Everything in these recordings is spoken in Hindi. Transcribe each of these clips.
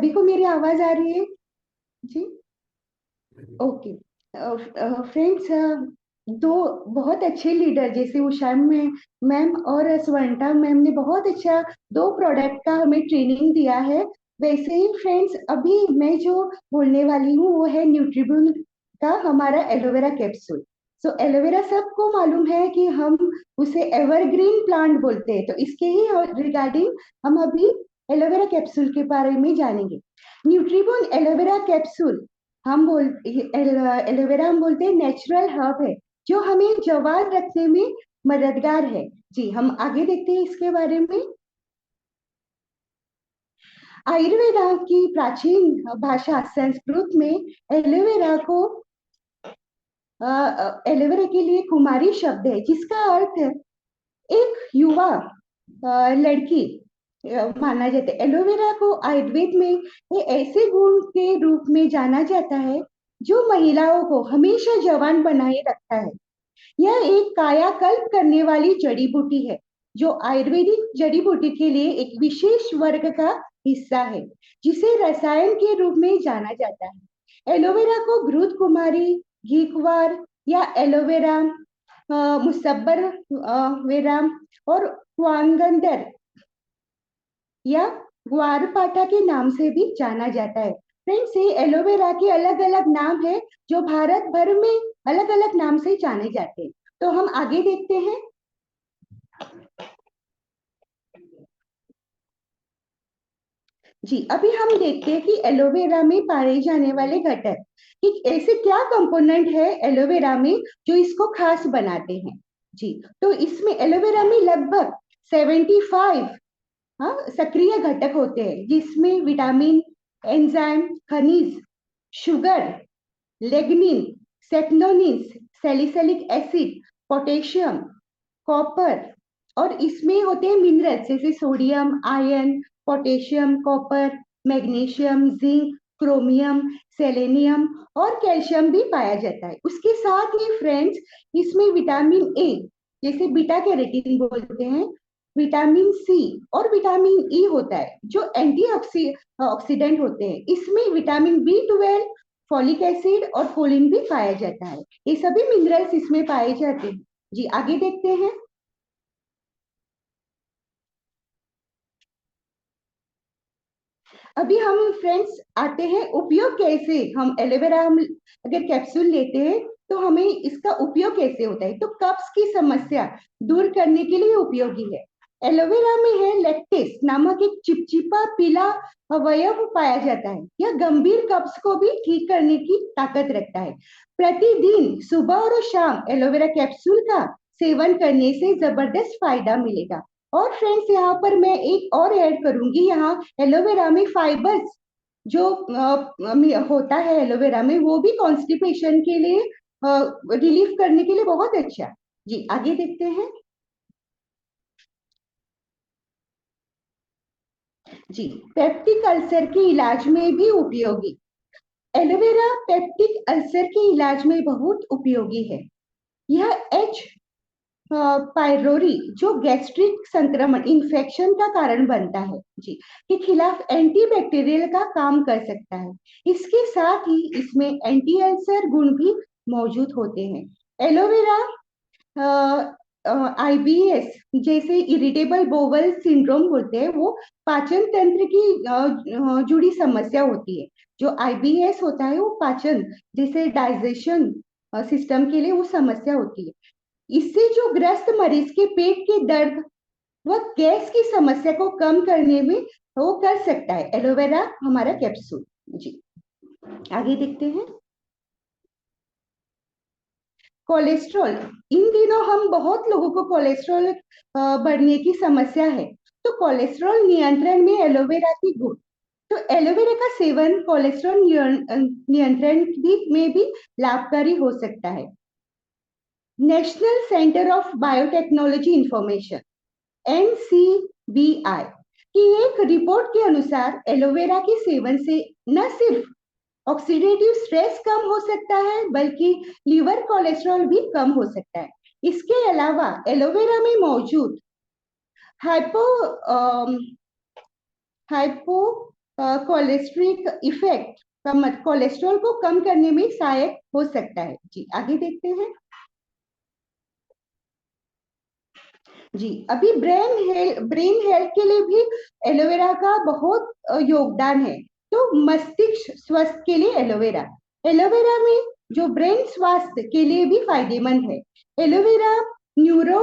सभी को मेरी आवाज आ रही है जी। ओके फ्रेंड्स, दो बहुत अच्छे लीडर जैसे उषा में मैम और स्वर्णा मैम ने बहुत अच्छा दो प्रोडक्ट का हमें ट्रेनिंग दिया है। वैसे ही फ्रेंड्स, अभी मैं जो बोलने वाली हूँ वो है न्यूट्रिबुल का हमारा एलोवेरा कैप्सूल। सो एलोवेरा सबको मालूम है कि हम उसे एवरग्रीन प्लांट बोलते हैं, तो इसके ही रिगार्डिंग हम अभी एलोवेरा कैप्सूल के बारे में जानेंगे। न्यूट्रिबुल एलोवेरा कैप्सूल हम बोल एलोवेरा हम बोलते हैं नेचुरल हर्ब है जो हमें जवान रखने में मददगार है। जी, हम आगे देखते हैं इसके बारे में। आयुर्वेदा की प्राचीन भाषा संस्कृत में एलोवेरा को एलोवेरा के लिए कुमारी शब्द है जिसका अर्थ है एक युवा लड़की माना जाता है। एलोवेरा को आयुर्वेद में ये ऐसे गुण के रूप में जाना जाता है जो महिलाओं को हमेशा जवान बनाए रखता है। यह एक कायाकल्प करने वाली जड़ी बूटी है जो आयुर्वेदिक जड़ी बूटी के लिए एक विशेष वर्ग का हिस्सा है जिसे रसायन के रूप में जाना जाता है। एलोवेरा को घृत कुमारी, घीकुआर या एलोवेरा मुसब्बर वेरा और क्वांगंदर या ग्वारपाठा के नाम से भी जाना जाता है। फ्रेंड्स, ये एलोवेरा के अलग अलग नाम है जो भारत भर में अलग अलग नाम से जाने जाते हैं। तो हम आगे देखते हैं। जी, अभी हम देखते हैं कि एलोवेरा में पाए जाने वाले घटक कि ऐसे क्या कंपोनेंट है एलोवेरा में जो इसको खास बनाते हैं। जी, तो इसमें एलोवेरा में लगभग 75 सक्रिय घटक होते हैं जिसमें विटामिन, एंजाइम, खनिज, शुगर, लेग्निन, सेक्नोनिन्स, सैलिसिलिक एसिड, पोटेशियम, कॉपर और इसमें होते हैं मिनरल्स जैसे sodium, iron, potassium, copper, magnesium, zinc, chromium, selenium और कैल्शियम भी पाया जाता है। उसके साथ ही फ्रेंड्स, इसमें विटामिन ए जैसे बीटा कैरोटीन बोलते हैं, विटामिन सी और विटामिन ई होता है जो ऑक्सीडेंट होते हैं। इसमें विटामिन बी 12, फॉलिक एसिड और फोलिन भी पाया जाता है। ये सभी मिनरल्स इसमें पाए जाते हैं। जी, आगे देखते हैं। अभी हम फ्रेंड्स आते हैं उपयोग कैसे हम एलोवेरा हम अगर कैप्सूल लेते हैं तो हमें इसका उपयोग कैसे होता है। तो कब्ज की समस्या दूर करने के लिए उपयोगी है। एलोवेरा में है लैक्टेस नामक एक चिपचिपा पीला अवयव पाया जाता है। यह गंभीर कब्ज को भी ठीक करने की ताकत रखता है। प्रतिदिन सुबह और शाम एलोवेरा कैप्सूल का सेवन करने से जबरदस्त फायदा मिलेगा। और फ्रेंड्स, यहाँ पर मैं एक और ऐड करूंगी। यहाँ एलोवेरा में फाइबर्स जो होता है एलोवेरा में वो भी कॉन्स्टिपेशन के लिए रिलीफ करने के लिए बहुत अच्छा है। जी, आगे देखते हैं। जी, पेप्टिक अल्सर के इलाज में भी उपयोगी। एलोवेरा पेप्टिक अल्सर के इलाज में बहुत उपयोगी है। यह एच पायरोरी जो गैस्ट्रिक संक्रमण इन्फेक्शन का कारण बनता है जी के खिलाफ एंटीबैक्टीरियल का काम कर सकता है। इसके साथ ही इसमें एंटी अल्सर गुण भी मौजूद होते हैं। एलोवेरा आईबीएस जैसे इरिटेबल बोवल सिंड्रोम बोलते हैं, वो पाचन तंत्र की जुड़ी समस्या होती है। जो आईबीएस होता है वो पाचन जैसे डाइजेशन सिस्टम के लिए वो समस्या होती है। इससे जो ग्रस्त मरीज के पेट के दर्द व गैस की समस्या को कम करने में वो कर सकता है एलोवेरा हमारा कैप्सूल। जी, आगे देखते हैं। कोलेस्ट्रॉल, इन दिनों हम बहुत लोगों को कोलेस्ट्रॉल बढ़ने की समस्या है। तो कोलेस्ट्रॉल नियंत्रण में एलोवेरा की गुण। तो एलोवेरा का सेवन कोलेस्ट्रॉल नियंत्रण भी में भी लाभकारी हो सकता है। National centre of biotechnology information NCBI की एक रिपोर्ट के अनुसार एलोवेरा के सेवन से न सिर्फ ऑक्सीडेटिव स्ट्रेस कम हो सकता है बल्कि लीवर कोलेस्ट्रॉल भी कम हो सकता है। इसके अलावा एलोवेरा में मौजूद हाइपो हाइपो कोलेस्ट्रिक इफेक्ट कोलेस्ट्रॉल को कम करने में सहायक हो सकता है। जी आगे देखते हैं। जी अभी ब्रेन हेल्थ के लिए भी एलोवेरा का बहुत योगदान है। तो मस्तिष्क स्वास्थ्य के लिए एलोवेरा, एलोवेरा में जो ब्रेन स्वास्थ्य के लिए भी फायदेमंद है। Aloe vera neuro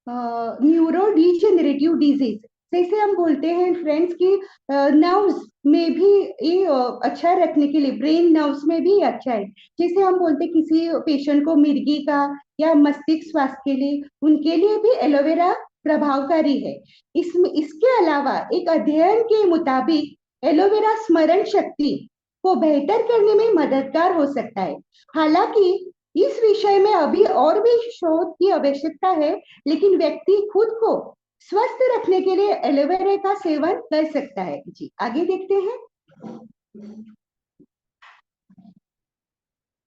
neuro degenerative disease, जैसे हम बोलते हैं फ्रेंड्स की नर्व्स में भी ये अच्छा रखने के लिए, ब्रेन नर्व्स में भी अच्छा है। जैसे हम बोलते हैं किसी पेशेंट को मिर्गी का या मस्तिष्क स्वास्थ्य के लिए, उनके लिए भी एलोवेरा प्रभावकारी है। इसमें इसके अलावा एक अध्ययन के मुताबिक एलोवेरा स्मरण शक्ति को बेहतर करने में मददगार हो सकता है। हालांकि इस विषय में अभी और भी शोध की आवश्यकता है, लेकिन व्यक्ति खुद को स्वस्थ रखने के लिए एलोवेरा का सेवन कर सकता है। जी आगे देखते हैं।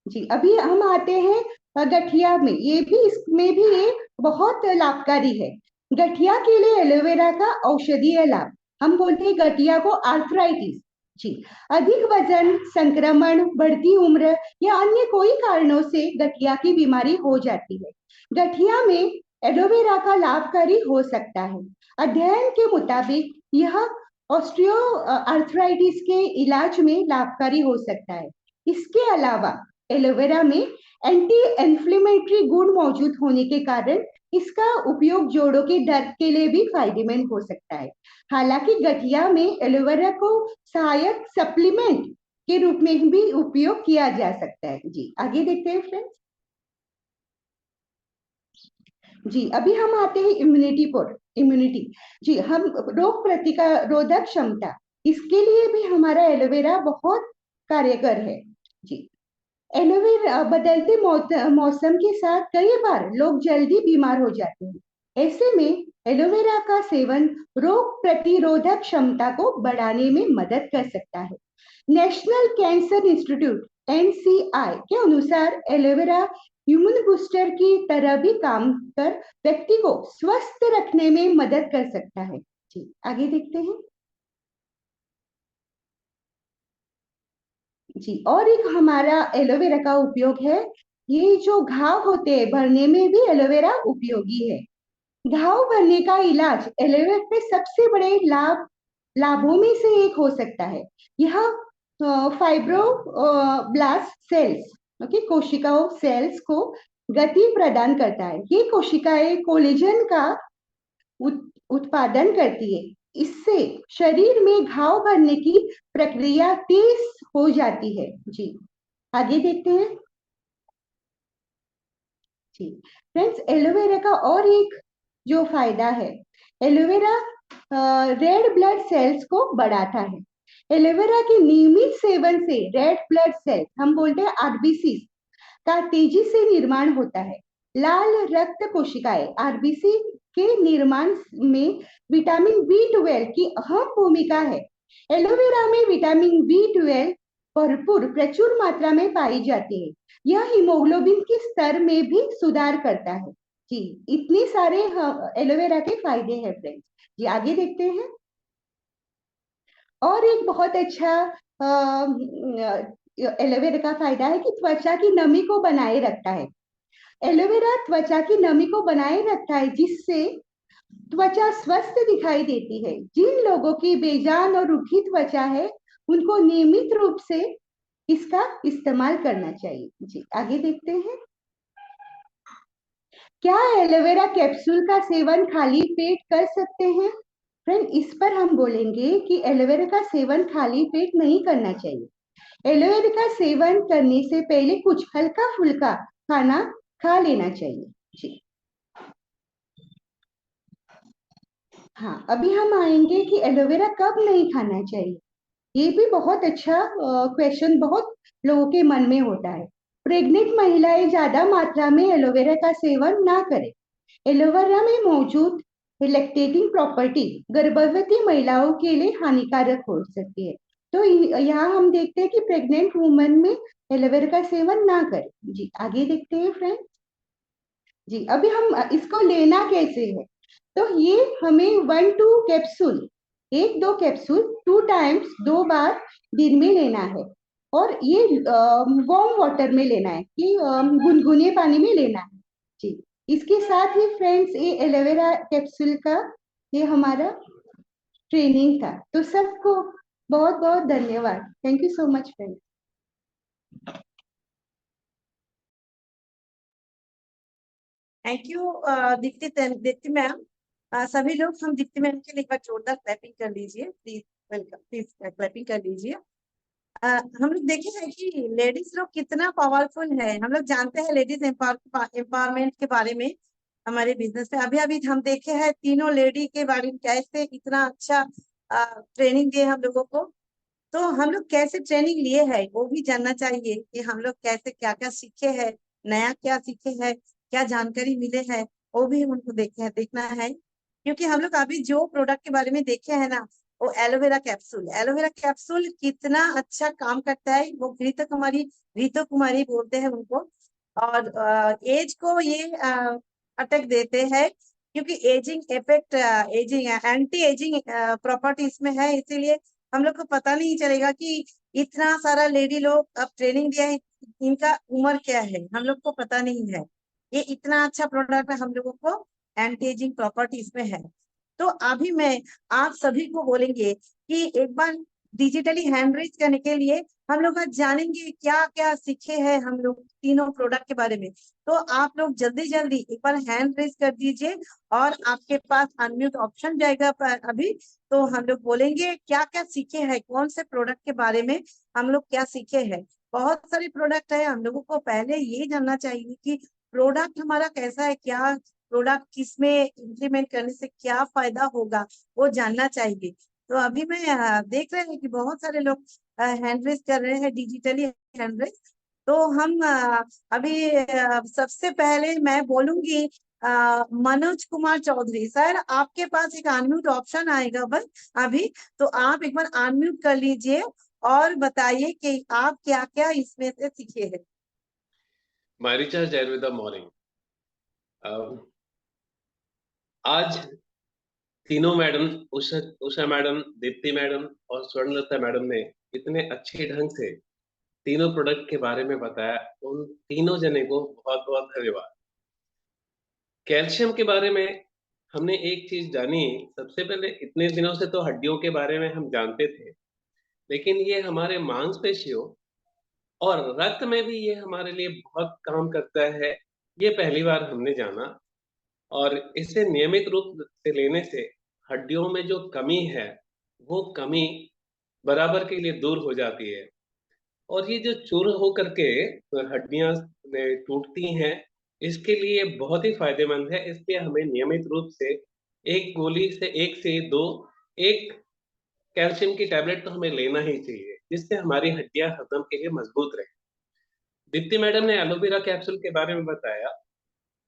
जी अभी हम आते हैं गठिया में, ये भी इसमें भी ये बहुत लाभकारी है। गठिया के लिए एलोवेरा का औषधीय लाभ, हम बोलते हैं गठिया को आर्थराइटिस, जी अधिक वजन, संक्रमण, बढ़ती उम्र या अन्य कोई कारणों से गठिया की बीमारी हो जाती है, गठिया में एलोवेरा का लाभकारी हो सकता है। अध्ययन के मुताबिक यह ऑस्टियो आर्थराइटिस के इलाज में लाभकारी हो सकता है। इसके अलावा एलोवेरा में एंटी इन्फ्लेमेटरी गुण मौजूद होने के कारण इसका उपयोग जोड़ों के दर्द के लिए भी फायदेमंद हो सकता है। हालांकि गठिया में एलोवेरा को सहायक सप्लीमेंट के रूप में भी उपयोग किया जा सकता है। जी आगे देखते हैं फ्रेंड्स। जी अभी हम आते हैं इम्यूनिटी। जी हम रोग प्रतिरोधक क्षमता, इसके लिए भी हमारा एलोवेरा बहुत कार्यकर है। जी एलोवेरा बदलते मौसम के साथ कई बार लोग जल्दी बीमार हो जाते हैं। ऐसे में एलोवेरा का सेवन रोग प्रतिरोधक क्षमता को बढ़ाने में मदद कर सकता है। नेशनल कैंसर इंस्टीट्यूट एनसीआई के अनुसार एलोवेरा इम्यून बूस्टर की तरह भी काम कर व्यक्ति को स्वस्थ रखने में मदद कर सकता है। जी आगे देखते हैं। जी और एक हमारा एलोवेरा का उपयोग है, ये जो घाव होते हैं भरने में भी एलोवेरा उपयोगी है। घाव भरने का इलाज एलोवेरा के सबसे बड़े लाभों में से एक हो सकता है। यह फाइब्रो ब्लास्ट सेल्स, ओके, कोशिकाओं सेल्स को गति प्रदान करता है। ये कोशिकाएं कोलेजन का उत्पादन करती है। इससे शरीर में घाव भरने की प्रक्रिया तेज हो जाती है। जी आगे देखते हैं। जी फ्रेंड्स एलोवेरा का और एक जो फायदा है, एलोवेरा रेड ब्लड सेल्स को बढ़ाता है। एलोवेरा के नियमित सेवन से रेड ब्लड सेल्स, हम बोलते हैं आरबीसी का तेजी से निर्माण होता है। लाल रक्त कोशिकाएं आरबीसी के निर्माण में विटामिन बी 12 की अहम भूमिका है। एलोवेरा में विटामिन बी 12 भरपूर प्रचुर मात्रा में पाई जाती है। यह हीमोग्लोबिन के स्तर में भी सुधार करता है। जी इतने सारे एलोवेरा के फायदे हैं फ्रेंड्स। जी आगे देखते हैं। और एक बहुत अच्छा एलोवेरा का फायदा है कि त्वचा की नमी को बनाए रखता है। एलोवेरा त्वचा की नमी को बनाए रखता है, जिससे त्वचा स्वस्थ दिखाई देती है। जिन लोगों की बेजान और रूखी त्वचा है, उनको नियमित रूप से इसका इस्तेमाल करना चाहिए। जी आगे देखते हैं। क्या एलोवेरा कैप्सूल का सेवन खाली पेट कर सकते हैं? फ्रेंड इस पर हम बोलेंगे कि एलोवेरा का सेवन खाली पेट नहीं करना चाहिए। एलोवेरा का सेवन करने से पहले कुछ हल्का फुल्का खाना खा लेना चाहिए। जी हाँ अभी हम आएंगे कि एलोवेरा कब नहीं खाना चाहिए। ये भी बहुत अच्छा क्वेश्चन बहुत लोगों के मन में होता है। प्रेग्नेंट महिलाएं ज्यादा मात्रा में एलोवेरा का सेवन ना करें। एलोवेरा में मौजूद लैक्टेटिंग प्रॉपर्टी गर्भवती महिलाओं के लिए हानिकारक हो सकती है। तो यहाँ हम देखते हैं कि प्रेग्नेंट वुमन में एलोवेरा का सेवन ना करें। जी आगे देखते हैं फ्रेंड्स। जी अभी हम इसको लेना कैसे है। तो ये हमें 1-2 कैप्सूल, 1-2 कैप्सूल 2 टाइम्स, 2 बार दिन में लेना है। और ये वार्म वाटर में लेना है कि गुनगुने पानी में लेना है। जी, इसके साथ ही फ्रेंड्स ये एलोवेरा कैप्सूल का ये हमारा ट्रेनिंग था। तो सबको बहुत बहुत धन्यवाद। Thank you so much friends. Thank you Deepti Deepti ma'am. सभी लोग हम दीप्ति मैम के लिए एक बार जोरदार क्लैपिंग कर लीजिए प्लीज। वेलकम, प्लीज क्लैपिंग कर लीजिए। हम लोग देखे हैं कि लेडीज लोग कितना पावरफुल है। हम लोग जानते हैं लेडीज एम्पावरमेंट के बारे में हमारे बिजनेस में। अभी अभी हम देखे हैं तीनों लेडी के बारे में कैसे इतना अच्छा ट्रेनिंग दिए हम लोगों को। तो हम लोग कैसे ट्रेनिंग लिए है वो भी जानना चाहिए कि हम लोग कैसे क्या क्या सीखे हैं, नया क्या सीखे हैं, क्या जानकारी मिले है, वो भी उनको देखना है। क्योंकि हम लोग अभी जो प्रोडक्ट के बारे में देखे हैं ना, वो एलोवेरा कैप्सूल। एलोवेरा कैप्सूल कितना अच्छा काम करता है, वो रीतो कुमारी बोलते हैं उनको। और एज को ये अटैक देते हैं, क्योंकि ageing effect, ageing anti ageing property इसमें है। इसीलिए हम लोग को पता नहीं चलेगा कि इतना सारा लेडी लोग अब ट्रेनिंग दिया है, इनका उम्र क्या है हम लोग को पता नहीं है। ये इतना अच्छा प्रोडक्ट है, हम लोगों को एंटी एजिंग प्रॉपर्टी इसमें है। तो अभी मैं आप सभी को बोलेंगे कि एक बार डिजिटली हैंड रेज करने के लिए हम लोग आज जानेंगे क्या क्या सीखे हैं हम लोग तीनों प्रोडक्ट के बारे में। तो आप लोग जल्दी जल्दी एक बार हैंड रेज कर दीजिए और आपके पास अनम्यूट ऑप्शन जाएगा अभी। तो हम लोग बोलेंगे क्या क्या सीखे हैं, कौन से प्रोडक्ट के बारे में हम लोग क्या सीखे हैं। बहुत सारे प्रोडक्ट है, हम लोगों को पहले ये जानना चाहिए कि प्रोडक्ट हमारा कैसा है, क्या प्रोडक्ट किसमें इम्प्लीमेंट करने से क्या फायदा होगा, वो जानना चाहिए। तो अभी मैं देख रहे हैं कि बहुत सारे लोग हैंड रेज कर रहे हैं, डिजिटली हैंड रेज। तो हम अभी सबसे पहले मैं बोलूंगी मनोज कुमार चौधरी सर, आपके पास एक अनम्यूट ऑप्शन आएगा बस अभी। तो आप एक बार अनम्यूट कर लीजिए और बताइए कि आप क्या क्या इसमें से सीखे हैं। मारिचा जैन मॉर्निंग। आज तीनों madam, Usha madam, Deepti madam और स्वर्णलता मैडम ने इतने अच्छे ढंग से तीनों प्रोडक्ट के बारे में बताया। उन तीनों जने को बहुत बहुत धन्यवाद। कैल्शियम के बारे में हमने एक चीज जानी। सबसे पहले इतने दिनों से तो हड्डियों के बारे में हम जानते थे, लेकिन ये हमारे मांसपेशियों और रक्त में भी ये हमारे लिए बहुत काम करता है, ये पहली बार हमने जाना। और इसे नियमित रूप से लेने से हड्डियों में जो कमी है वो कमी बराबर के लिए दूर हो जाती है। और ये जो चूर होकर के हड्डियां टूटती हैं, इसके लिए बहुत ही फायदेमंद है। इसलिए हमें नियमित रूप से एक गोली से एक कैल्शियम की टैबलेट तो हमें लेना ही चाहिए, जिससे हमारी हड्डियां हजम के लिए मजबूत रहे। दीप्ति मैडम ने एलोवेरा कैप्सूल के बारे में बताया।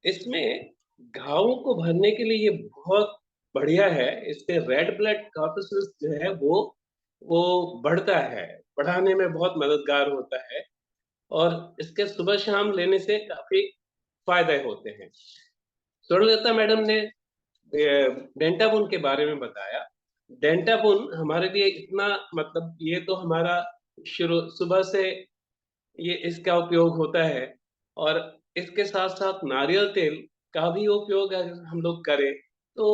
इसमें घावों को भरने के लिए ये बहुत बढ़िया है। इससे रेड ब्लड कॉर्पसूल्स जो है वो बढ़ता है, बढ़ाने में बहुत मददगार होता है। और इसके सुबह शाम लेने से काफी फायदे होते हैं। स्वर्णलता मैडम ने डेंटाबुन के बारे में बताया। डेंटाबुन हमारे लिए इतना, मतलब ये तो हमारा शुरू सुबह से ये इसका उपयोग होता है। और इसके साथ साथ नारियल तेल का भी उपयोग अगर हम लोग करें तो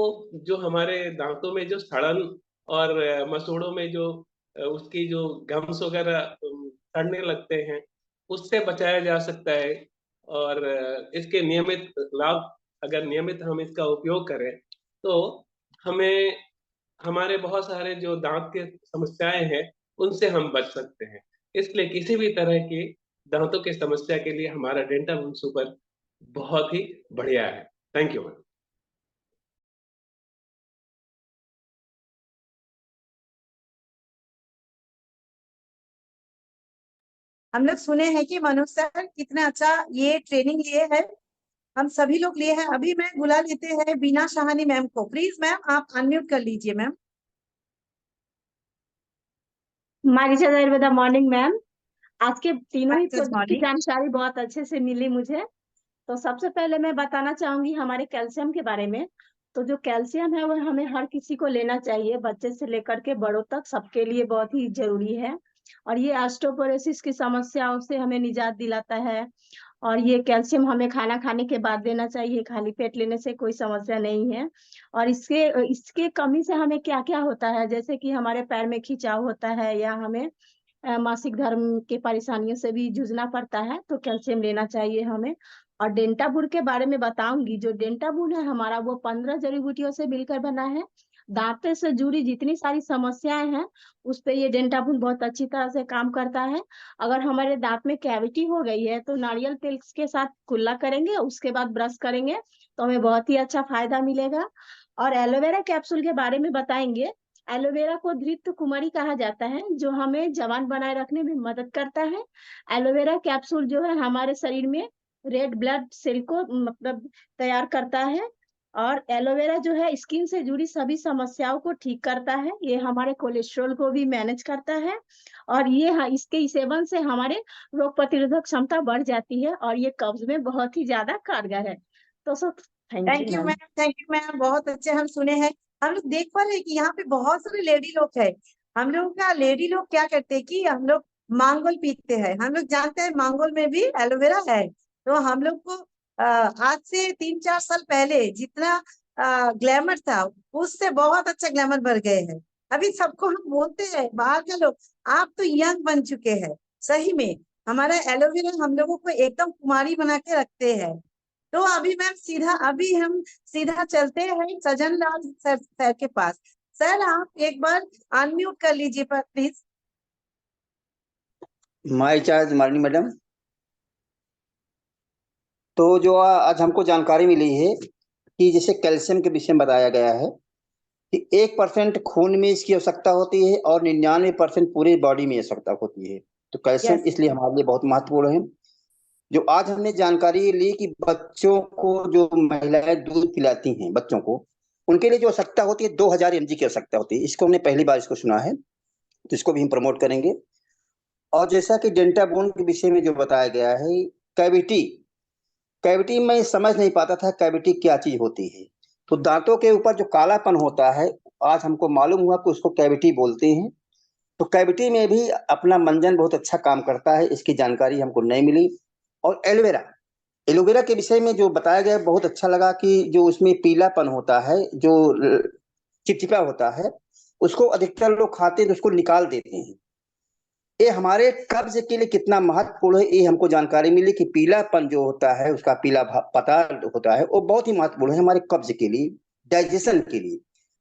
जो हमारे दांतों में जो सड़न और मसूड़ों में जो उसकी जो गम्स वगैरह सड़ने लगते हैं, उससे बचाया जा सकता है। और इसके नियमित लाभ, अगर नियमित हम इसका उपयोग करें तो हमें हमारे बहुत सारे जो दांत के समस्याएं हैं उनसे हम बच सकते हैं। इसलिए किसी भी तरह की दांतों की समस्या के लिए हमारा डेंटाबुन सुपर बहुत ही बढ़िया है। Thank you ma'am. हम लोग सुने हैं कि मनोज सर कितना अच्छा ये ट्रेनिंग लिए है, हम सभी लोग लिए हैं। अभी मैं बुला लेते हैं बीना शाहानी मैम को। प्लीज मैम आप अनम्यूट कर लीजिए ma'am. Maricha Ayurveda morning ma'am. आज के तीनों ही गुड प्रोडक्ट की मॉर्निंग। जानकारी बहुत अच्छे से मिली मुझे। तो सबसे पहले मैं बताना चाहूंगी हमारे कैल्शियम के बारे में। तो जो कैल्शियम है वो हमें हर किसी को लेना चाहिए, बच्चे से लेकर के बड़ों तक सबके लिए बहुत ही जरूरी है। और ये ऑस्टियोपोरोसिस की समस्याओं से हमें निजात दिलाता है। और ये कैल्शियम हमें खाना खाने के बाद देना चाहिए, खाली पेट लेने से कोई समस्या नहीं है। और इसके इसके कमी से हमें क्या क्या होता है, जैसे कि हमारे पैर में खिंचाव होता है या हमें मासिक धर्म की परेशानियों से भी जूझना पड़ता है, तो कैल्शियम लेना चाहिए हमें। और डेंटाबुल के बारे में बताऊंगी। जो डेंटाबुल है हमारा, वो 15 जड़ी बूटियों से मिलकर बना है। दांतों से जुड़ी जितनी सारी समस्याएं हैं उस पे ये डेंटाबुल बहुत अच्छी तरह से काम करता है। अगर हमारे दांत में कैविटी हो गई है तो नारियल तेल के साथ कुल्ला करेंगे, उसके बाद ब्रश करेंगे तो हमें बहुत ही अच्छा फायदा मिलेगा। और एलोवेरा कैप्सूल के बारे में बताएंगे। एलोवेरा को धृत कुमारी कहा जाता है, जो हमें जवान बनाए रखने में मदद करता है। एलोवेरा कैप्सूल जो है हमारे शरीर में रेड ब्लड सेल को मतलब तैयार करता है। और एलोवेरा जो है स्किन से जुड़ी सभी समस्याओं को ठीक करता है। ये हमारे कोलेस्ट्रॉल को भी मैनेज करता है। और ये इसके सेवन से हमारे रोग प्रतिरोधक क्षमता बढ़ जाती है और ये कब्ज में बहुत ही ज्यादा कारगर है। तो so thank thank you you ma'am. Ma'am, thank you ma'am, बहुत अच्छे हम सुने हैं। हम लोग देख पा रहे हैं कि यहाँ पे बहुत सारे लेडी लोग हैं। हम लोग का लेडी लोग क्या करते हैं कि हम लोग मांगोल पीते हैं। हम लोग जानते हैं मांगोल में भी एलोवेरा है। तो हम लोग को आज से 3-4 साल पहले जितना ग्लैमर था उससे बहुत अच्छा ग्लैमर बढ़ गए हैं। अभी सबको हम बोलते हैं बाहर के लोग, आप तो यंग बन चुके हैं। सही में हमारा एलोवेरा हम लोगों को एकदम कुमारी बना के रखते हैं। तो अभी मैम हम सीधा चलते हैं सजन लाल सर के पास। सर आप एक बार अनम्यूट कर लीजिए प्लीज। माय चार्ज मारनी मैडम। तो जो आज हमको जानकारी मिली है कि जैसे कैल्शियम के विषय में बताया गया है कि 1% खून में इसकी आवश्यकता होती है और 99% पूरे बॉडी में आवश्यकता होती है। तो कैल्शियम यस इसलिए हमारे लिए बहुत महत्वपूर्ण है। जो आज हमने जानकारी ली कि बच्चों को जो महिलाएं दूध पिलाती हैं बच्चों को, उनके लिए जो आवश्यकता होती है 2000 mg की आवश्यकता होती है। इसको हमने पहली बार इसको सुना है, तो इसको भी हम प्रमोट करेंगे। और जैसा कि डेंटाबोन के विषय में जो बताया गया है, कैविटी कैविटी मैं समझ नहीं पाता था कैविटी क्या चीज होती है। तो दांतों के ऊपर जो कालापन होता है, आज हमको मालूम हुआ कि उसको कैविटी बोलते हैं। तो कैविटी में भी अपना मंजन बहुत अच्छा काम करता है, इसकी जानकारी हमको नहीं मिली। और एलोवेरा एलोवेरा के विषय में जो बताया गया बहुत अच्छा लगा कि जो उसमें पीलापन होता है, जो चिपचिपा होता है, उसको अधिकतर लोग खाते हैं तो उसको निकाल देते हैं। ये हमारे कब्ज के लिए कितना महत्वपूर्ण है, ये हमको जानकारी मिली कि पीलापन जो होता है, उसका पीला पता होता है, वो बहुत ही महत्वपूर्ण है हमारे कब्ज के लिए, डाइजेशन के लिए।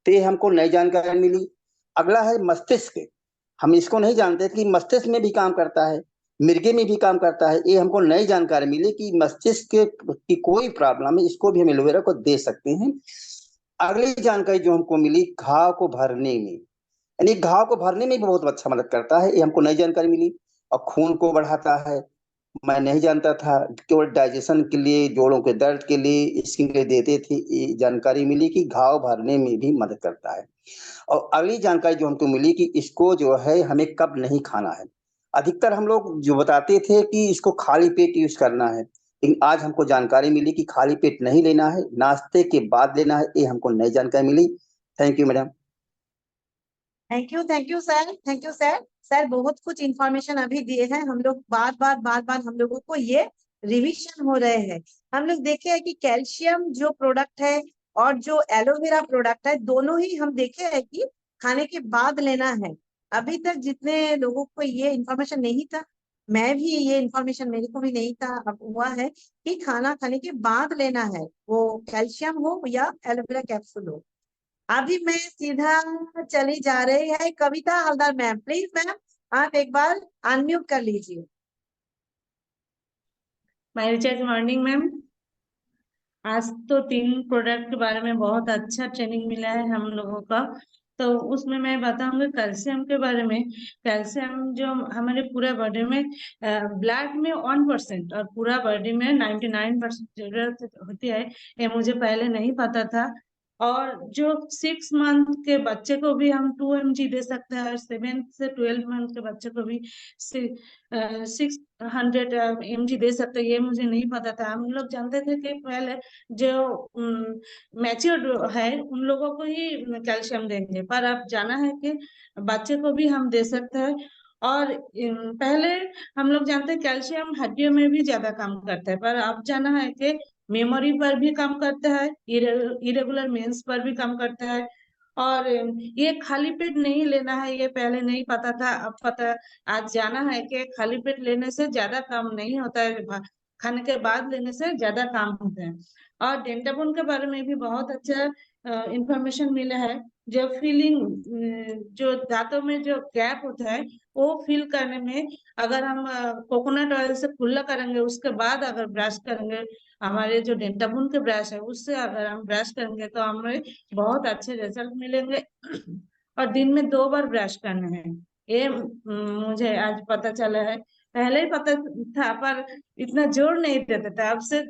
तो ये हमको नई जानकारी मिली। अगला है मस्तिष्क। हम इसको नहीं जानते कि मस्तिष्क में भी काम करता है, मिर्गे में भी काम करता है। ये हमको नई जानकारी मिली कि मस्तिष्क की कोई प्रॉब्लम है, इसको भी हम एलोवेरा को दे सकते हैं। अगली जानकारी जो हमको मिली, घाव को भरने में, यानी घाव को भरने में भी बहुत अच्छा मदद करता है, ये हमको नई जानकारी मिली। और खून को बढ़ाता है, मैं नहीं जानता था। केवल डाइजेशन के लिए, जोड़ों के दर्द के लिए, स्किन के लिए देते थे, ये जानकारी मिली कि घाव भरने में भी मदद करता है। और अगली जानकारी जो हमको मिली कि इसको जो है हमें कब नहीं खाना है। अधिकतर हम लोग जो बताते थे कि इसको खाली पेट यूज करना है, लेकिन आज हमको जानकारी मिली कि खाली पेट नहीं लेना है, नाश्ते के बाद लेना है। ये हमको नई जानकारी मिली। Thank you madam. Thank you sir, thank you sir. Sir बहुत कुछ इंफॉर्मेशन अभी दिए हैं। हम लोग बार बार हम लोगों को ये रिवीजन हो रहे हैं। हम लोग देखे हैं कि कैल्शियम जो प्रोडक्ट है और जो एलोवेरा प्रोडक्ट है, दोनों ही हम देखे हैं कि खाने के बाद लेना है। अभी तक जितने लोगों को ये इंफॉर्मेशन नहीं था, मैं भी ये इंफॉर्मेशन मेरे को भी नहीं था, अब हुआ है कि खाना खाने के बाद लेना है, वो कैल्शियम हो या एलोवेरा कैप्सूल हो। अभी मैं सीधा चली जा रही है कविता हलदर मैम। प्लीज मैम आप एक बार अनम्यूट कर लीजिए। My recharge morning ma'am. आज तो 3 प्रोडक्ट के बारे में बहुत अच्छा ट्रेनिंग मिला है हम लोगों का। तो उसमें मैं बताऊंगी कैल्शियम के बारे में। कैल्शियम जो हमारे पूरे बॉडी में ब्लड में 1% और पूरा बॉडी में 99% जरूरत होती है, ये मुझे पहले नहीं पता था। और जो 6 मंथ के बच्चे को भी हम 2 mg दे सकते हैं, और 7 से 12 मंथ के बच्चे को भी 600 mg दे सकते हैं। ये मुझे नहीं पता था। हम लोग जानते थे कि पहले जो मैच्योर है उन लोगों को ही कैल्शियम देंगे, पर अब जाना है कि बच्चे को भी हम दे सकते हैं। और पहले हम लोग जानते हैं कैल्शियम हड्डियों में भी ज्यादा काम करता है, पर अब जाना है कि मेमोरी पर भी काम करता है, इरेगुलर मेंस पर भी काम करता है। और ये खाली पेट नहीं लेना है, ये पहले नहीं पता था, अब पता, आज जाना है कि खाली पेट लेने से ज्यादा काम नहीं होता है, खाने के बाद लेने से ज्यादा काम होता है। और डेंटाबोन के बारे में भी बहुत अच्छा इंफॉर्मेशन मिला है। जो फीलिंग, जो दांतों में जो गैप होता है वो फिल करने में, अगर हम कोकोनट ऑयल से कुल्ला करेंगे, उसके बाद अगर ब्रश करेंगे, हमारे जो डेंटाबोन के ब्रश है उससे अगर हम ब्रश करेंगे तो हमें बहुत अच्छे रिजल्ट मिलेंगे। और दिन में 2 बार ब्रश करना है, ये मुझे आज पता चला है। पहले ही पता था पर इतना जोर नहीं देते थे, अब से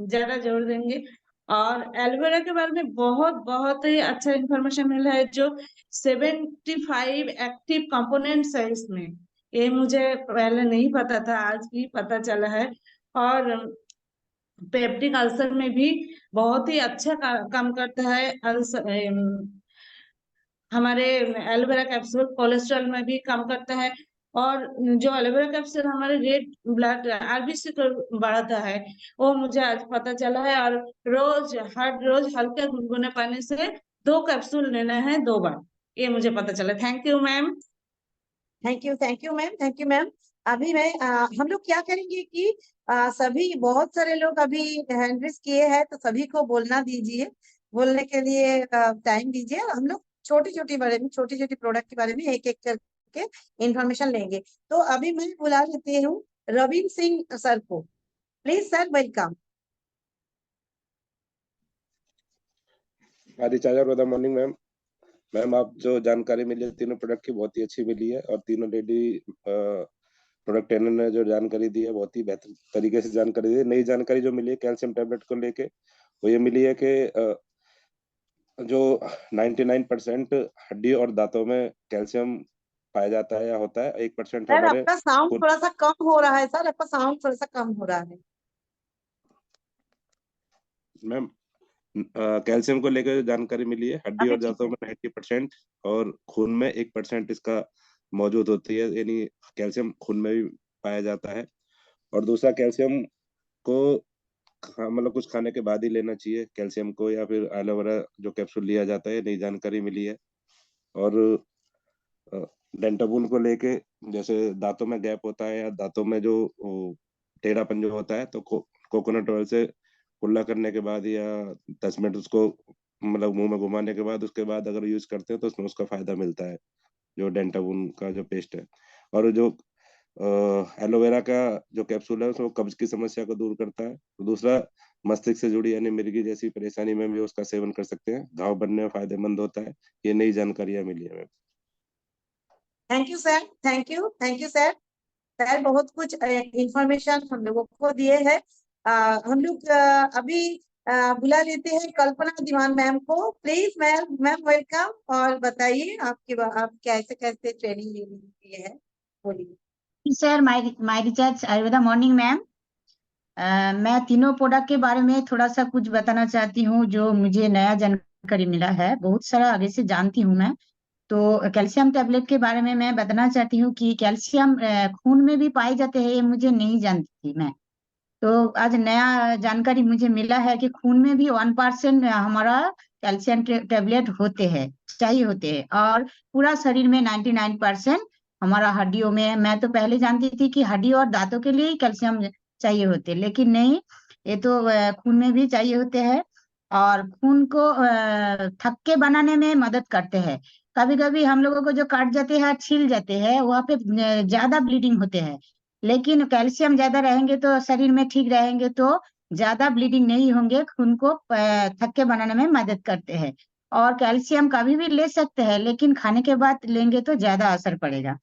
ज्यादा जोर देंगे। और एलोवेरा के बारे में बहुत बहुत ही अच्छा इंफॉर्मेशन मिला है। जो 75 एक्टिव कंपोनेंट्स है इसमें, ये मुझे पहले नहीं पता था, आज भी पता चला है। और पेप्टिक अल्सर में भी बहुत ही अच्छा काम करता है। हमारे एलोवेरा कैप्सूल कोलेस्ट्रॉल में भी काम करता है। और जो एलोवेरा कैप्सूल हमारे रेड ब्लड आरबीसी को बढ़ाता है, वो मुझे आज पता चला है। और हर रोज हल्के गुनगुने पानी से 2 कैप्सूल लेना है 2 बार, ये मुझे पता चला। Thank you ma'am. Thank you ma'am, thank you ma'am. अभी हम लोग क्या करेंगे कि सभी, बहुत सारे लोग अभी हैंड रेज किए हैं, तो सभी को बोलना दीजिए, बोलने के लिए टाइम दीजिए। हम लोग छोटी छोटी प्रोडक्ट के बारे में एक एक करके इंफॉर्मेशन लेंगे। तो अभी मैं बुला लेती हूँ रविंद्र सिंह सर को। Please sir, welcome. Aditya, good morning ma'am. Ma'am, आप जो जानकारी मिली है तीनों प्रोडक्ट की बहुत ही अच्छी मिली है, और तीनों लेडी प्रोडक्ट ट्रेनर ने जो जानकारी दी है बहुत ही बेहतर तरीके से जानकारी दी है। नई जानकारी जो मिली है कैल्शियम टैबलेट को लेके, वो ये मिली है कि जो 99% हड्डी और दांतों में कैल्शियम पाया जाता है या होता है, 1% सर हमारे आपका साउंड थोड़ा सा कम हो रहा है, सर आपका साउंड थोड़ा सा कम हो रहा है। मैम, कैल्शियम को लेकर जो जानकारी मिली है, हड्डी अच्छा और ठीक दांतों है। में 90% और खून में 1% इसका मौजूद होती है, यानी कैल्शियम खून में भी पाया जाता है। और दूसरा, कैल्शियम को मतलब कुछ खाने के बाद ही लेना चाहिए कैल्शियम को, या फिर एलोवेरा जो कैप्सूल लिया जाता है, नई जानकारी मिली है। और डेंटाबून को लेके, जैसे दांतों में गैप होता है या दांतों में जो टेढ़ापन जो होता है, तो कोकोनट ऑयल से कुल्ला करने के बाद या 10 मिनट उसको मतलब मुंह में घुमाने के बाद, उसके बाद अगर यूज करते हैं तो उसमें उसका फायदा मिलता है, जो डेंटाबून का जो पेस्ट है। और जो एलोवेरा का जो कैप्सूल है उसमें कब्ज की समस्या को दूर करता है। तो दूसरा, मस्तिष्क से जुड़ी यानी मिर्गी जैसी परेशानी में भी उसका सेवन कर सकते हैं, घाव बनने में फायदेमंद होता है। ये नई जानकारियां मिली है। Thank you sir, thank you sir. Sir बहुत कुछ इंफॉर्मेशन हम लोगों को दिए हैं। हम लोग अभी बुला लेते हैं कल्पना दीवान मैम को। प्लीज मैम वेलकम, और बताइए आप कैसे कैसे ट्रेनिंग लिए है, बोलिए। Sir, my recharge Ayurveda morning ma'am. मैं तीनों प्रोडक्ट के बारे में थोड़ा सा कुछ बताना चाहती हूँ, जो मुझे नया जानकारी मिला है। बहुत सारा आगे से जानती हूँ मैं। तो कैल्शियम टैबलेट के बारे में मैं बताना चाहती हूँ कि कैल्शियम खून में भी पाए जाते हैं, ये मुझे नहीं जानती थी मैं। तो आज नया जानकारी मुझे मिला है कि खून में भी 1% हमारा कैल्शियम टैबलेट होते हैं, चाहिए होते हैं। और पूरा शरीर में 99% हमारा हड्डियों में। मैं तो पहले जानती थी कि हड्डी और दांतों के लिए ही कैल्शियम चाहिए होते, लेकिन नहीं, ये तो खून में भी चाहिए होते हैं। और खून को थक्के बनाने में मदद करते हैं। कभी कभी हम लोगों को जो काट जाते हैं, छील जाते हैं, वहाँ पे ज्यादा ब्लीडिंग होते हैं। लेकिन कैल्शियम ज्यादा रहेंगे तो शरीर में ठीक रहेंगे, तो ज्यादा ब्लीडिंग नहीं होंगे। खून को थक्के बनाने में मदद करते हैं। और कैल्शियम कभी भी ले सकते हैं, लेकिन खाने के बाद लेंगे तो ज्यादा असर पड़ेगा।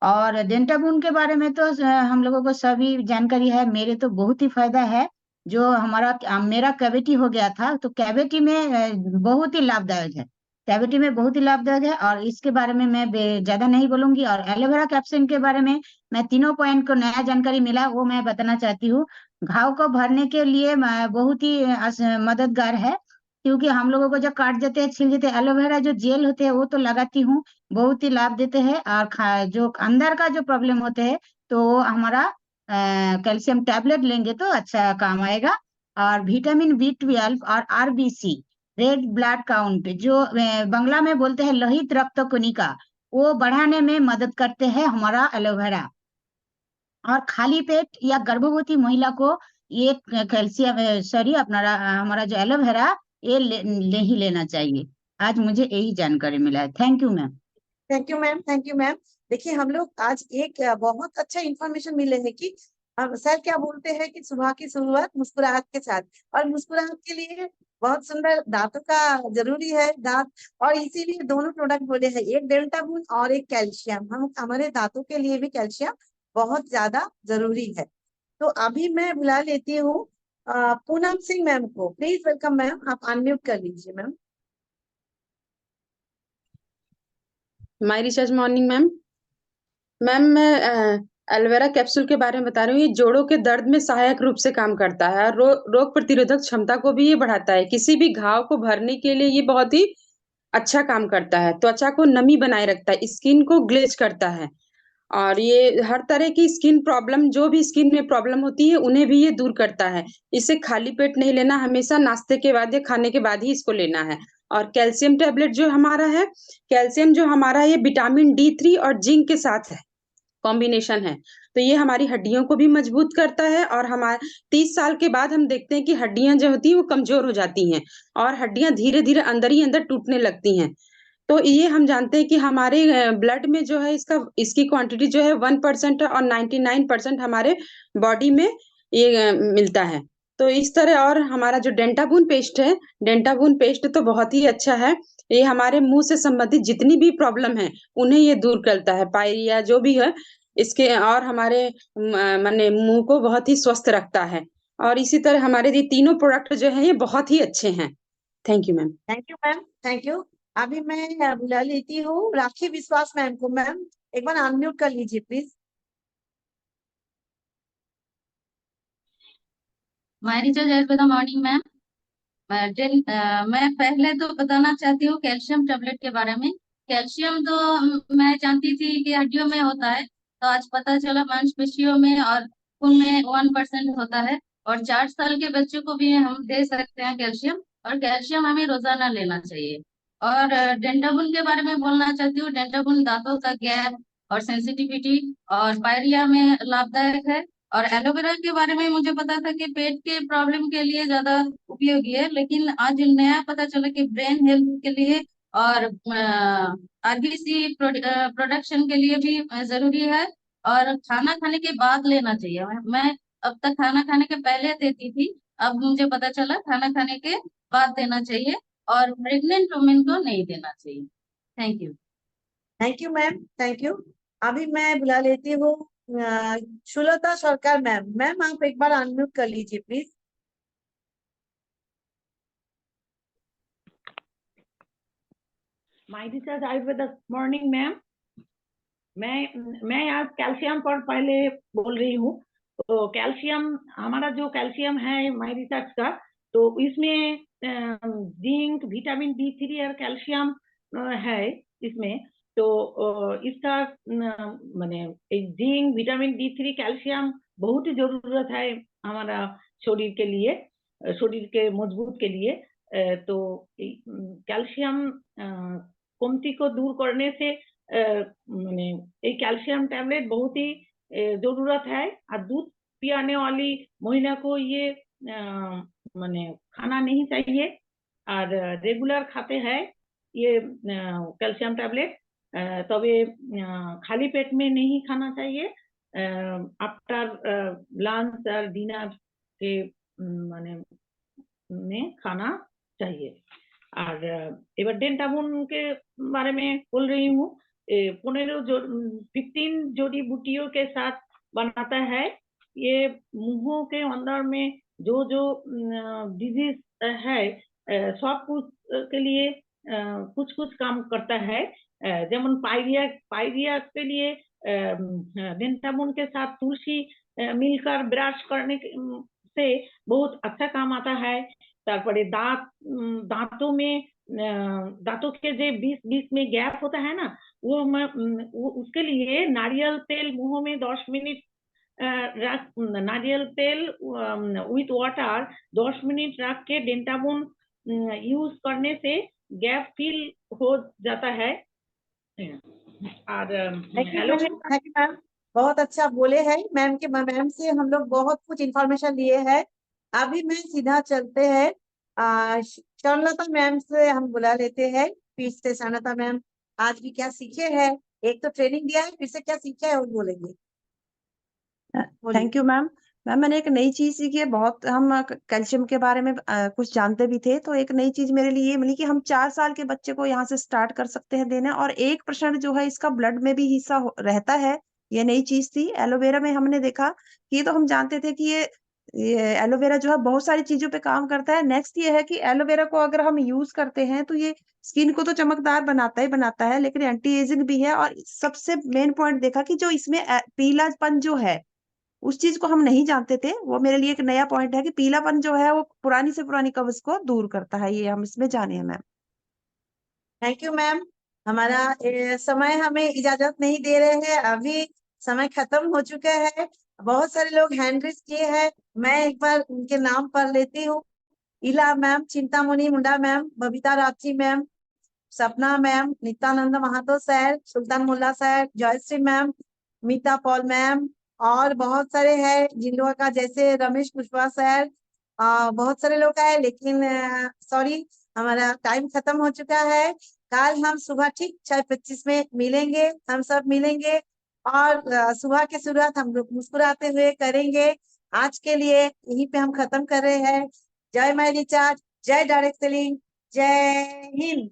और डेंटाबून के बारे में तो हम लोगों को सभी जानकारी है, मेरे तो बहुत ही फायदा है। जो हमारा मेरा कैविटी हो गया था, तो कैविटी में बहुत ही लाभदायक है। कैविटी में बहुत ही लाभदायक है, और इसके बारे में मैं ज्यादा नहीं बोलूंगी। और एलोवेरा कैप्सूल के बारे में मैं तीनों पॉइंट को नया जानकारी मिला, वो मैं बताना चाहती हूँ। घाव को भरने के लिए बहुत ही मददगार है, क्योंकि हम लोगों को जो काट देते हैं, छील देते हैं, एलोवेरा जो जेल होते हैं वो तो लगाती हूँ, बहुत ही लाभ देते हैं। और जो अंदर का जो प्रॉब्लम होते हैं, तो वो हमारा कैल्शियम टैबलेट लेंगे तो अच्छा काम आएगा। और विटामिन B12 और RBC, रेड ब्लड काउंट, जो बांग्ला में बोलते हैं लोहित रक्त कणिका, वो बढ़ाने में मदद करते हैं हमारा एलोवेरा। और खाली पेट या गर्भवती महिला को ये कैल्शियम सॉरी अपना हमारा जो एलोवेरा, ये ले ही लेना चाहिए। आज मुझे यही जानकारी मिला है। Thank you ma'am. Thank you ma'am, thank you ma'am. देखिए हम लोग आज एक बहुत अच्छा इंफॉर्मेशन मिले है कि सर क्या बोलते हैं कि सुबह की शुरुआत मुस्कुराहट के साथ, और मुस्कुराहट के लिए बहुत सुंदर दांतों का जरूरी है, दांत। और इसीलिए दोनों प्रोडक्ट बोले हैं, एक डेल्टाबून और एक कैल्शियम। हम हमारे दांतों के लिए भी कैल्शियम बहुत ज्यादा जरूरी है। तो अभी मैं बुला लेती हूँ पूनम सिंह मैम को। प्लीज वेलकम मैम, आप अनम्यूट कर लीजिए ma'am. My research morning ma'am. Ma'am मैं एलोवेरा कैप्सूल के बारे में बता रही हूँ। ये जोड़ों के दर्द में सहायक रूप से काम करता है, और रोग प्रतिरोधक क्षमता को भी ये बढ़ाता है। किसी भी घाव को भरने के लिए ये बहुत ही अच्छा काम करता है। त्वचा को नमी बनाए रखता है, स्किन को ग्लेज करता है, और ये हर तरह की स्किन प्रॉब्लम, जो भी स्किन में प्रॉब्लम होती है उन्हें भी ये दूर करता है। इसे खाली पेट नहीं लेना, हमेशा नाश्ते के बाद या खाने के बाद ही इसको लेना है। और कैल्शियम टैबलेट जो हमारा है, कैल्शियम जो हमारा ये विटामिन D3 और जिंक के साथ है, कॉम्बिनेशन है। तो ये हमारी हड्डियों को भी मजबूत करता है। और हमारे 30 साल के बाद हम देखते हैं कि हड्डियां जो होती हैं वो कमजोर हो जाती हैं, और हड्डियां धीरे धीरे अंदर ही अंदर टूटने लगती हैं। तो ये हम जानते हैं कि हमारे ब्लड में जो है इसकी क्वांटिटी जो है 1% है, और 99% हमारे बॉडी में ये मिलता है। तो इस तरह, और हमारा जो डेंटाबून पेस्ट है, डेंटाबून पेस्ट तो बहुत ही अच्छा है। ये हमारे मुंह से संबंधित जितनी भी प्रॉब्लम है उन्हें ये दूर करता है, पायरिया जो भी है इसके, और हमारे माने मुंह को बहुत ही स्वस्थ रखता है। और इसी तरह हमारे ये तीनों प्रोडक्ट जो है ये बहुत ही अच्छे हैं। Thank you ma'am. Thank you ma'am, thank you. अभी मैं बुला लेती हूँ राखी विश्वास मैम को। मैम एक बार अनम्यूट कर लीजिए please. My research advisor morning ma'am. मैं पहले तो बताना चाहती हूँ कैल्शियम टेबलेट के बारे में। कैल्शियम तो मैं जानती थी कि हड्डियों में होता है, तो आज पता चला मांसपेशियों में और खून में 1% होता है। और 4 साल के बच्चों को भी हम दे सकते हैं कैल्शियम, और कैल्शियम हमें रोजाना लेना चाहिए। और डेंटाबुन के बारे में बोलना चाहती हूँ। डेंटाबुन दांतों का गैप और सेंसिटिविटी और पायरिया में लाभदायक है। और एलोवेरा के बारे में मुझे पता था कि पेट के प्रॉब्लम के लिए ज्यादा उपयोगी है, लेकिन आज नया पता चला कि ब्रेन हेल्थ के लिए और RBC प्रोडक्शन के लिए भी जरूरी है। और खाना खाने के बाद लेना चाहिए। मैं अब तक खाना खाने के पहले देती थी, अब मुझे पता चला खाना खाने के बाद देना चाहिए, और प्रेग्नेंट वुमेन को नहीं देना चाहिए। Thank you. Thank you ma'am, thank you. अभी मैं बुला लेती हूँ सुलता सरकार मैम। मैम आप एक बार अनम्यूट कर लीजिए please. My research Ayurveda morning ma'am. मैं आज कैल्शियम पर पहले बोल रही हूँ। तो कैल्शियम, हमारा जो कैल्शियम है माय रिसर्च का, तो इसमें जिंक, विटामिन D3 और कैल्शियम है इसमें। तो इसका माने जिंक, विटामिन D3, कैल्शियम बहुत ही जरूरत है हमारा शरीर के लिए, शरीर के मजबूत के लिए। तो कैल्शियम कमती को दूर करने से माने ये कैल्शियम टैबलेट बहुत ही जरूरत है। और दूध पियाने वाली महिला को ये माने खाना नहीं चाहिए, और रेगुलर खाते हैं ये कैल्शियम टैबलेट। तबे खाली पेट में नहीं खाना चाहिए, आफ्टर लंच और डिनर के माने में खाना चाहिए। और एबार डेंटाबुन के बारे में बोल रही हूँ। 15 जड़ी बूटियों के साथ बनाता है। ये मुंहों के अंदर में जो जो डिजीज है सब कुछ के लिए कुछ कुछ काम करता है। যেমন पायरिया के लिए डेंटामोन के साथ तुलसी मिलकर ब्रश करने से बहुत अच्छा काम आता है। तारपरे दांतों में दांतों के जो बीच बीच में गैप होता है ना, वो उसके लिए नारियल तेल मुंह में 10 मिनट नारियल तेल विथ वाटर 10 मिनट रख के डेंटामोन यूज करने से गैप फिल हो जाता है। और मैम बहुत अच्छा बोले हैं। मैम से हम लोग बहुत कुछ इंफॉर्मेशन लिए हैं। अभी मैं सीधा चलते हैं स्वर्णलता मैम से हम बुला लेते हैं। फिर से स्वर्णलता मैम आज भी क्या सीखे हैं, एक तो ट्रेनिंग दिया है, फिर से क्या सीखे है वो बोलेंगे। Thank you ma'am. मैम मैंने एक नई चीज सीखी है। बहुत हम कैल्शियम के बारे में कुछ जानते भी थे, तो एक नई चीज मेरे लिए ये मिली कि हम 4 साल के बच्चे को यहाँ से स्टार्ट कर सकते हैं देना, और 1% जो है इसका ब्लड में भी हिस्सा रहता है। ये नई चीज थी। एलोवेरा में हमने देखा कि ये तो हम जानते थे कि ये एलोवेरा जो है बहुत सारी चीजों पे काम करता है। नेक्स्ट ये है कि एलोवेरा को अगर हम यूज करते हैं तो ये स्किन को तो चमकदार बनाता ही बनाता है, लेकिन एंटी एजिंग भी है। और सबसे मेन पॉइंट देखा कि जो इसमें पीलापन जो है, उस चीज को हम नहीं जानते थे। वो मेरे लिए एक नया पॉइंट है कि पीलापन जो है वो पुरानी से पुरानी कब्ज को दूर करता है। ये हम इसमें जाने हैं मैम। Thank you ma'am. हमारा समय हमें इजाजत नहीं दे रहे हैं, अभी समय खत्म हो चुका है। बहुत सारे लोग हैंड रेज किए हैं, मैं एक बार उनके नाम पढ़ लेती हूँ। इला मैम, चिंतामणि मुंडा मैम, बबीता राठी मैम, सपना मैम, नित्यानंद महातो सर, सुल्तान मुल्ला सर, जयश्री मैम, मीता पॉल मैम, और बहुत सारे हैं जिन लोगों का, जैसे रमेश कुशवाहा सर, बहुत सारे लोग हैं, लेकिन सॉरी हमारा टाइम खत्म हो चुका है। कल हम सुबह ठीक 6:25 में मिलेंगे, हम सब मिलेंगे, और सुबह की शुरुआत हम लोग मुस्कुराते हुए करेंगे। आज के लिए यहीं पे हम खत्म कर रहे हैं। जय माई रिचार्ज, जय डायरेक्ट सेलिंग, जय हिंद।